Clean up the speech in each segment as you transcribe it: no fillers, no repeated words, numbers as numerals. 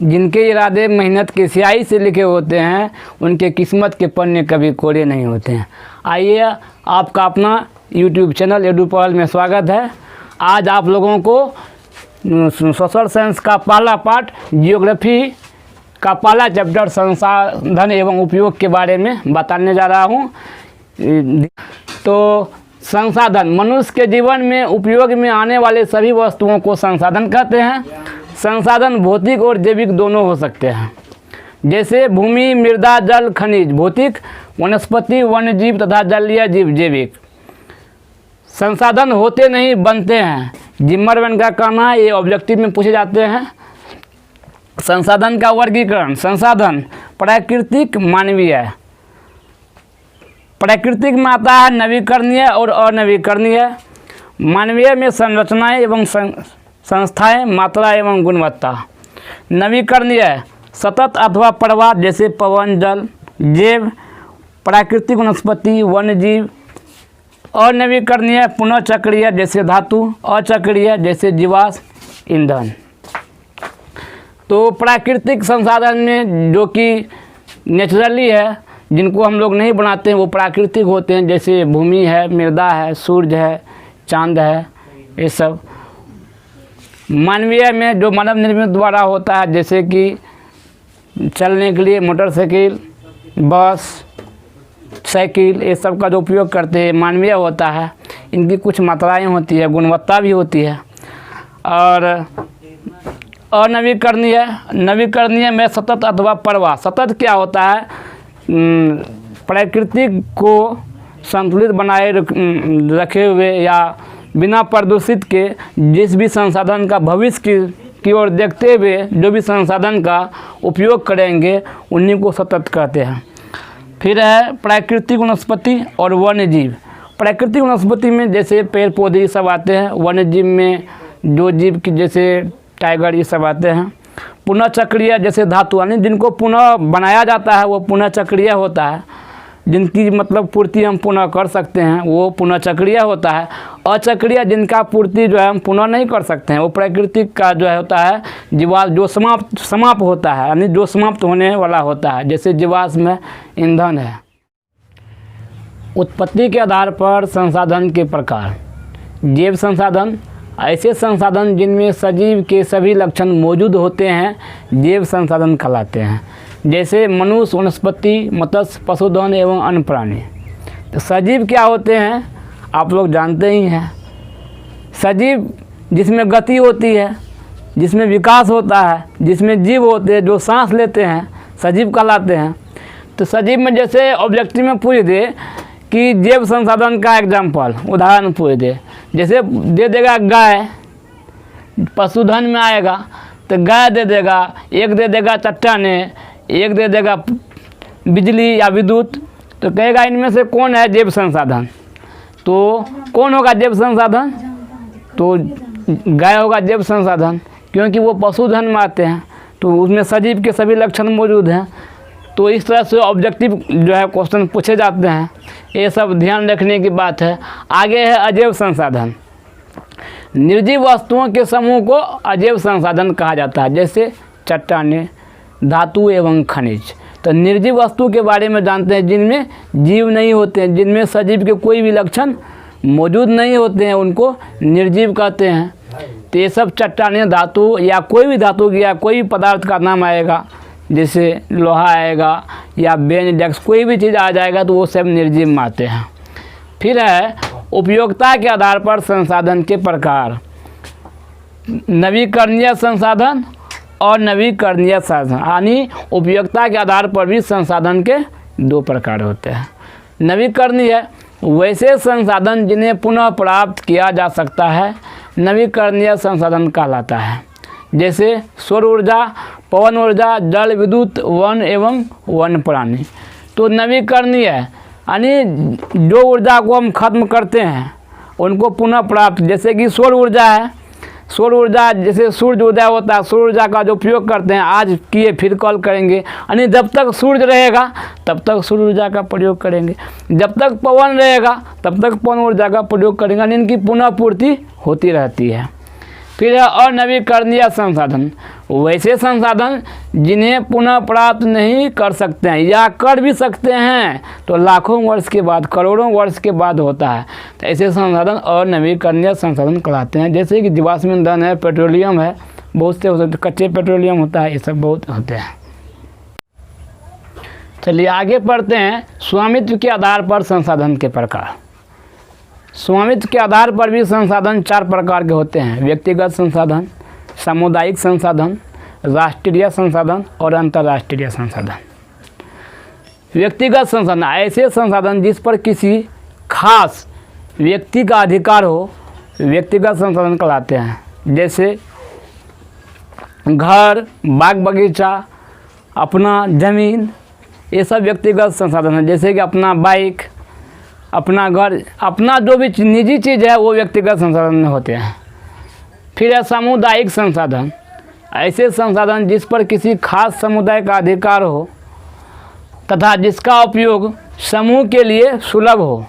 जिनके इरादे मेहनत की स्याही से लिखे होते हैं, उनके किस्मत के पन्ने कभी कोरे नहीं होते हैं। आइए, आपका अपना यूट्यूब चैनल एडुपर्ल में स्वागत है। आज आप लोगों को सोशल साइंस का पहला पार्ट, जियोग्राफी का पहला चैप्टर संसाधन एवं उपयोग के बारे में बताने जा रहा हूँ। तो संसाधन, मनुष्य के जीवन में उपयोग में आने वाले सभी वस्तुओं को संसाधन कहते हैं। संसाधन भौतिक और जैविक दोनों हो सकते हैं, जैसे भूमि, मृदा, जल, खनिज भौतिक, वनस्पति, वन्यजीव तथा जलीय जीव जैविक। संसाधन होते नहीं, बनते हैं। जिम्मरमैन का कहना है, ये ऑब्जेक्टिव में पूछे जाते हैं। संसाधन का वर्गीकरण, संसाधन प्राकृतिक, मानवीय। प्राकृतिक में आता है नवीकरणीय और अनवीकरणीय। मानवीय में संरचनाएं एवं संस्थाएं, मात्रा एवं गुणवत्ता। नवीकरणीय सतत अथवा प्रवाह, जैसे पवन, जल, जैव, प्राकृतिक, वनस्पति, वन्यजीव। अनवीकरणीय पुनः चक्रीय, जैसे धातु। अचक्रीय, जैसे जीवाश्म ईंधन। तो प्राकृतिक संसाधन में जो कि नेचुरली है, जिनको हम लोग नहीं बनाते हैं, वो प्राकृतिक होते हैं, जैसे भूमि है, मृदा है, सूर्य है, चांद है, ये सब। मानवीय में जो मानव निर्मित द्वारा होता है, जैसे कि चलने के लिए मोटरसाइकिल, बस, साइकिल, ये सब का जो उपयोग करते हैं, मानवीय होता है। इनकी कुछ मात्राएं होती है, गुणवत्ता भी होती है। और अनवीकरणीय, नवीकरणीय में सतत अथवा प्रवाह। सतत क्या होता है? प्राकृतिक को संतुलित बनाए रखे हुए या बिना प्रदूषित के जिस भी संसाधन का भविष्य की ओर देखते हुए जो भी संसाधन का उपयोग करेंगे, उन्हीं को सतत कहते हैं। फिर है प्राकृतिक, वनस्पति और वन्यजीव। प्राकृतिक वनस्पति में जैसे पेड़ पौधे सब आते हैं। वन्यजीव में जो जीव की जैसे टाइगर, ये सब आते हैं। पुनः चक्रीय, जैसे धातु, यानी जिनको पुनः बनाया जाता है वो पुनः चक्रीय होता है। जिनकी मतलब पूर्ति हम पुनः कर सकते हैं, वो पुनः चक्रीय होता है। अचक्रीय, जिनका पूर्ति जो है हम पुनः नहीं कर सकते हैं, वो प्राकृतिक का जो है होता है जीवाश्म, जो समाप्त होता है, यानी जो समाप्त होने वाला होता है, जैसे जीवाश्म ईंधन है। उत्पत्ति के आधार पर संसाधन के प्रकार। जैव संसाधन, ऐसे संसाधन जिनमें सजीव के सभी लक्षण मौजूद होते हैं, जैव संसाधन कहलाते हैं। जैसे मनुष्य, वनस्पति, मत्स्य, पशुधन एवं अन्य प्राणी। तो सजीव क्या होते हैं आप लोग जानते ही हैं। सजीव जिसमें गति होती है, जिसमें विकास होता है, जिसमें जीव होते हैं, जो सांस लेते हैं, सजीव कहलाते हैं। तो सजीव में जैसे ऑब्जेक्टिव में पूछ दे कि जैव संसाधन का एग्जाम्पल, उदाहरण पूछ दे, जैसे दे देगा गाय, पशुधन में आएगा तो गाय दे देगा, एक दे देगा चट्टाने, एक दे देगा बिजली या विद्युत। तो कहेगा इनमें से कौन है जैव संसाधन? तो कौन होगा जैव संसाधन? तो गाय होगा जैव संसाधन, क्योंकि वो पशुधन में आते हैं, तो उसमें सजीव के सभी लक्षण मौजूद हैं। तो इस तरह से ऑब्जेक्टिव जो है क्वेश्चन पूछे जाते हैं। ये सब ध्यान रखने की बात है। आगे है अजैव संसाधन। निर्जीव वस्तुओं के समूह को अजैव संसाधन कहा जाता है, जैसे चट्टानें, धातु एवं खनिज। तो निर्जीव वस्तु के बारे में जानते हैं, जिनमें जीव नहीं होते हैं, जिनमें सजीव के कोई भी लक्षण मौजूद नहीं होते हैं, उनको निर्जीव कहते हैं। तो ये सब चट्टानें, धातु या कोई भी धातु या कोई भी पदार्थ का नाम आएगा, जैसे लोहा आएगा या बेंज, कोई भी चीज़ आ जाएगा तो वो सब निर्जीव में आते हैं। फिर है उपयोगिता के आधार पर संसाधन के प्रकार। नवीकरणीय संसाधन और नवीकरणीय साधन, यानी उपयोगिता के आधार पर भी संसाधन के दो प्रकार होते हैं। नवीकरणीय वैसे संसाधन जिन्हें पुनः प्राप्त किया जा सकता है, नवीकरणीय संसाधन कहलाता है। जैसे सौर ऊर्जा, पवन ऊर्जा, जल, विद्युत, वन एवं वन्य प्राणी। तो नवीकरणीय यानी जो ऊर्जा को हम खत्म करते हैं उनको पुनः प्राप्त, जैसे कि सौर ऊर्जा है। सौर ऊर्जा जैसे सूर्य उदय होता है, सौर ऊर्जा का जो उपयोग करते हैं, आज किए फिर कल करेंगे, यानी जब तक सूर्य रहेगा तब तक सूर्य ऊर्जा का प्रयोग करेंगे, जब तक पवन रहेगा तब तक पवन ऊर्जा का प्रयोग करेंगे, यानी इनकी पुनः पूर्ति होती रहती है। फिर है अनवीकरणीय संसाधन, वैसे संसाधन जिन्हें पुनः प्राप्त नहीं कर सकते हैं या कर भी सकते हैं तो लाखों वर्ष के बाद, करोड़ों वर्ष के बाद होता है, तो ऐसे संसाधन अनवीकरणीय संसाधन कहलाते हैं। जैसे कि जीवाश्म ईंधन है, पेट्रोलियम है, बहुत से हो सकते, कच्चे पेट्रोलियम होता है, ये सब बहुत होते हैं। चलिए आगे पढ़ते हैं स्वामित्व के आधार पर संसाधन के प्रकार। स्वामित्व के आधार पर भी संसाधन 4 प्रकार के होते हैं: व्यक्तिगत संसाधन, सामुदायिक संसाधन, राष्ट्रीय संसाधन और अंतर्राष्ट्रीय संसाधन। व्यक्तिगत संसाधन ऐसे संसाधन जिस पर किसी खास व्यक्ति का अधिकार हो, व्यक्तिगत संसाधन कहलाते हैं। जैसे घर, बाग बगीचा, अपना ज़मीन, ये सब व्यक्तिगत संसाधन है। जैसे कि अपना बाइक, अपना घर, अपना जो भी निजी चीज़ है वो व्यक्तिगत संसाधन में होते हैं। फिर है सामुदायिक संसाधन, ऐसे संसाधन जिस पर किसी खास समुदाय का अधिकार हो तथा जिसका उपयोग समूह के लिए सुलभ हो,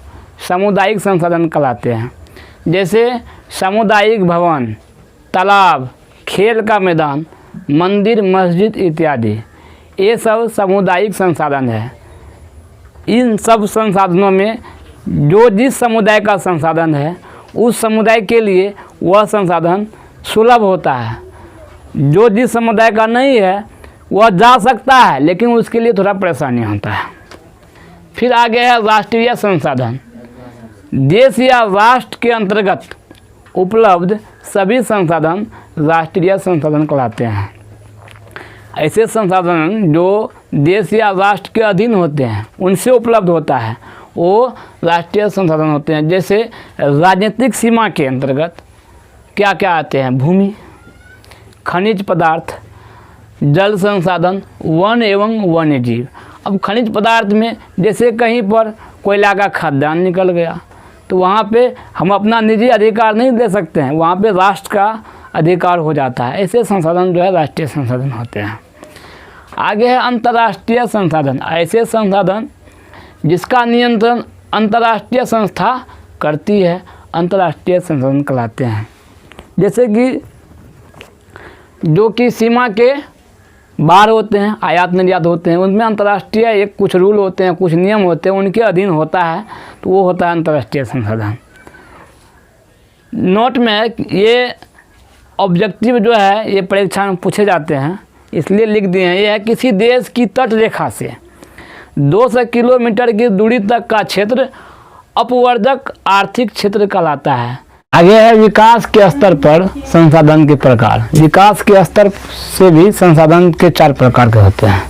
सामुदायिक संसाधन कहलाते हैं। जैसे सामुदायिक भवन, तालाब, खेल का मैदान, मंदिर, मस्जिद इत्यादि, ये सब सामुदायिक संसाधन है। इन सब संसाधनों में जो जिस समुदाय का संसाधन है उस समुदाय के लिए वह संसाधन सुलभ होता है। जो जिस समुदाय का नहीं है वह जा सकता है लेकिन उसके लिए थोड़ा परेशानी होता है। फिर आगे है राष्ट्रीय संसाधन, देश या राष्ट्र के अंतर्गत उपलब्ध सभी संसाधन राष्ट्रीय संसाधन कहलाते हैं। ऐसे संसाधन जो देश या राष्ट्र के अधीन होते हैं उनसे उपलब्ध होता है वो राष्ट्रीय संसाधन होते हैं। जैसे राजनीतिक सीमा के अंतर्गत क्या क्या आते हैं: भूमि, खनिज पदार्थ, जल संसाधन, वन एवं वन्य जीव। अब खनिज पदार्थ में जैसे कहीं पर कोयला का खदान निकल गया तो वहाँ पे हम अपना निजी अधिकार नहीं दे सकते हैं, वहाँ पे राष्ट्र का अधिकार हो जाता है। ऐसे संसाधन जो है राष्ट्रीय संसाधन होते हैं। आगे है अंतर्राष्ट्रीय संसाधन, ऐसे संसाधन जिसका नियंत्रण अंतर्राष्ट्रीय संस्था करती है, अंतर्राष्ट्रीय संसाधन कहलाते हैं। जैसे कि जो कि सीमा के बाहर होते हैं, आयात निर्यात होते हैं, उनमें अंतर्राष्ट्रीय एक कुछ रूल होते हैं, कुछ नियम होते हैं, उनके अधीन होता है, तो वो होता है अंतर्राष्ट्रीय संसाधन। नोट में ये ऑब्जेक्टिव जो है ये परीक्षा में पूछे जाते हैं इसलिए लिख दिए हैं। ये है किसी देश की तट रेखा से 200 किलोमीटर की दूरी तक का क्षेत्र अपवर्जक आर्थिक क्षेत्र कहलाता है। आगे है विकास के स्तर पर संसाधन के प्रकार। विकास के स्तर से भी संसाधन के 4 प्रकार के होते हैं।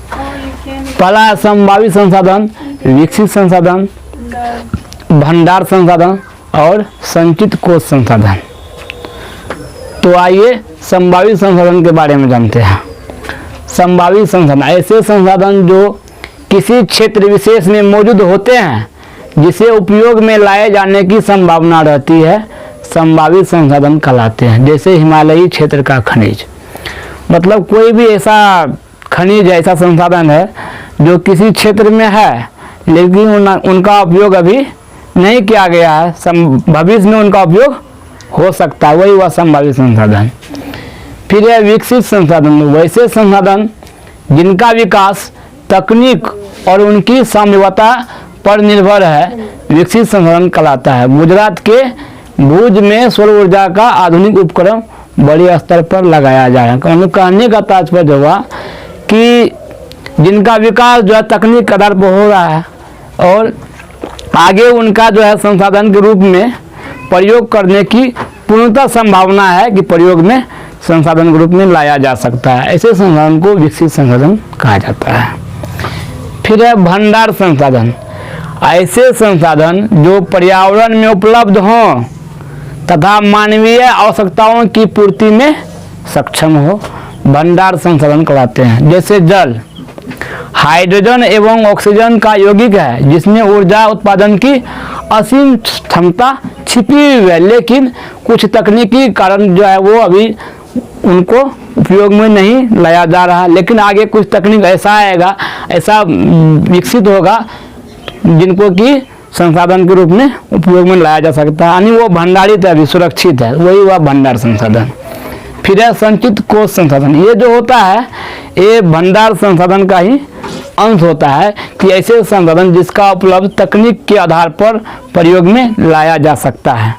पहला है संभावित संसाधन, विकसित संसाधन, भंडार संसाधन और संचित कोष संसाधन। तो आइए संभावित संसाधन के बारे में जानते हैं। संभावित संसाधन ऐसे संसाधन जो किसी क्षेत्र विशेष में मौजूद होते हैं जिसे उपयोग में लाए जाने की संभावना रहती है, संभावित संसाधन कहलाते हैं। जैसे हिमालयी क्षेत्र का खनिज, मतलब कोई भी ऐसा खनिज ऐसा संसाधन है जो किसी क्षेत्र में है लेकिन उनका उपयोग अभी नहीं किया गया है, भविष्य में उनका उपयोग हो सकता है, वही हुआ संभावित संसाधन। फिर है विकसित संसाधन, वैसे संसाधन जिनका विकास तकनीक और उनकी साम्यवता पर निर्भर है, विकसित संसाधन कहलाता है। गुजरात के भुज में सौर ऊर्जा का आधुनिक उपकरण बड़े स्तर पर लगाया जा रहा है। कहने का तात्पर्य हुआ कि जिनका विकास जो है तकनीक के आधार पर हो रहा है और आगे उनका जो है संसाधन के रूप में प्रयोग करने की पूर्णतः संभावना है कि प्रयोग में संसाधन के रूप में लाया जा सकता है। ऐसे संसाधन को विकसित संसाधन कहा जाता है। फिर है भंडार संसाधन, ऐसे संसाधन जो पर्यावरण में उपलब्ध हों तथा मानवीय आवश्यकताओं की पूर्ति में सक्षम हो, भंडार संसाधन कहलाते हैं। जैसे जल हाइड्रोजन एवं ऑक्सीजन का यौगिक है जिसमें ऊर्जा उत्पादन की असीम क्षमता छिपी हुई है, लेकिन कुछ तकनीकी कारण जो है वो अभी उनको उपयोग में नहीं लाया जा रहा, लेकिन आगे कुछ तकनीक ऐसा आएगा, ऐसा विकसित होगा जिनको कि संसाधन के रूप में उपयोग में लाया जा सकता है, यानी वो भंडारित है, अभी सुरक्षित है, वही हुआ भंडार संसाधन। फिर है संचित कोष संसाधन। ये जो होता है ये भंडार संसाधन का ही अंश होता है कि ऐसे संसाधन जिसका उपलब्ध तकनीक के आधार पर प्रयोग में लाया जा सकता है।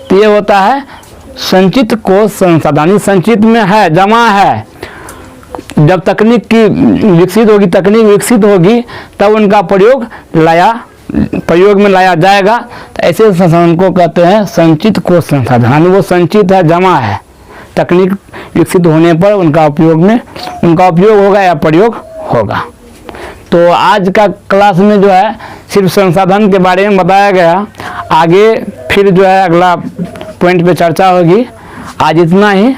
तो ये होता है संचित कोष संसाधन। संचित में है, जमा है, जब तकनीक की तकनीक विकसित होगी तब उनका प्रयोग में लाया जाएगा। तो ऐसे संसाधन को कहते हैं संचित कोष संसाधन। वो संचित है, जमा है, तकनीक विकसित होने पर उनका उपयोग होगा या प्रयोग होगा। तो आज का क्लास में जो है सिर्फ संसाधन के बारे में बताया गया। आगे फिर जो है अगला पॉइंट पे चर्चा होगी। आज इतना ही।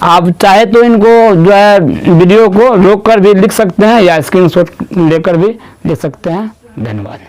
आप चाहे तो इनको जो है वीडियो को रोक कर भी लिख सकते हैं या स्क्रीनशॉट लेकर भी लिख सकते हैं। धन्यवाद।